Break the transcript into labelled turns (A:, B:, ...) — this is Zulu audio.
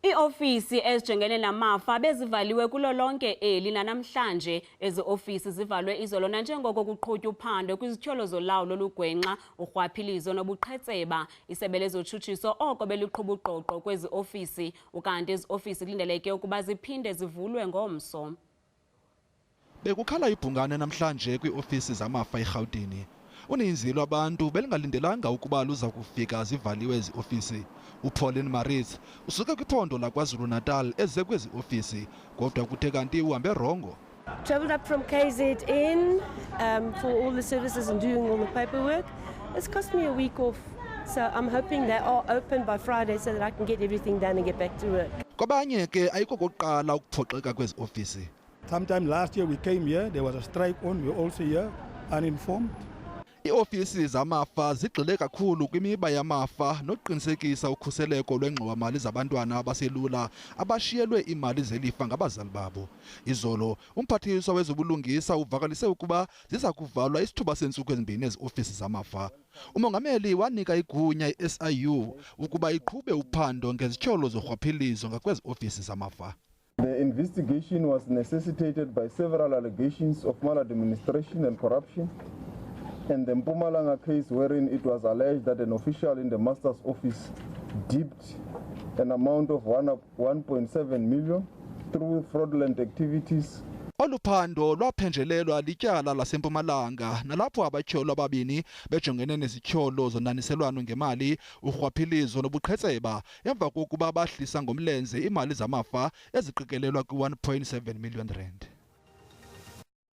A: Iofisi ezijengene namafa bezivaliwe kulo lonke eli nanamhlanje. Ezi ofisi zivalwe izolo nanjengoko kuqhutywa uphando kwizityholo zolawulo lugwenxa, urhwaphilizo nobuqhetseba. Isebe lezotshutshiso oko beliqhuba uqoqo kwezi ofisi, ukanti ezi ofisi kulindeleke ukuba ziphinde zivulwe ngomso.
B: Bekukhala ibhungane namhlanje kwiofisi zamafa eRhawutini. Uninzi lwabantu belingalindelanga ukuba luza kufika zivaliwe ezi ofisi. uPauline Maritz usuke kwiphondo laKwaZulu-Natal eze kwezi ofisi, kodwa kuthe kanti uhambe rongo.
C: Traveled up from KZN for all the services and doing all the paperwork. It's cost me a week off, so I'm hoping they are open by Friday so that I can get everything done and get back to work.
B: Kwabanye ke ayiko kokuqala ukuphoxeka kwezi ofisi.
D: Sometime last year we came here, there was a strike on, we were also here uninformed.
B: Iofisi zamafa zigxile kakhulu kwimiba yamafa nokuqinisekisa ukhuseleko lwengxowa-mali zabantwana abaselula abashiyelwe imali zelifa ngabazali babo. Izolo umphathiswa wezobulungisa uvakalise ukuba ziza kuvalwa isithuba seentsuku ezimbini ezi ofisi zamafa. Umongameli wanika igunya i-SIU ukuba iqhube uphando ngezityholo zorhwaphilizo ngakwezi ofisi zamafa.
E: The investigation was necessitated by several allegations of maladministration and corruption, and the Mpumalanga case wherein it was alleged that an official in the master's office dipped an amount of 1.7 million through fraudulent activities.
B: Oluphando lwaphenjelelwa lityala laseMpumalanga nalapho abatyholo ababini bejongene nezityholo zonaniselwano ngemali, urhwaphilizo nobuqhetseba emva kokuba bahlisa ngomlenze imali zamafa eziqikelelwa kwi-1.7 million rand.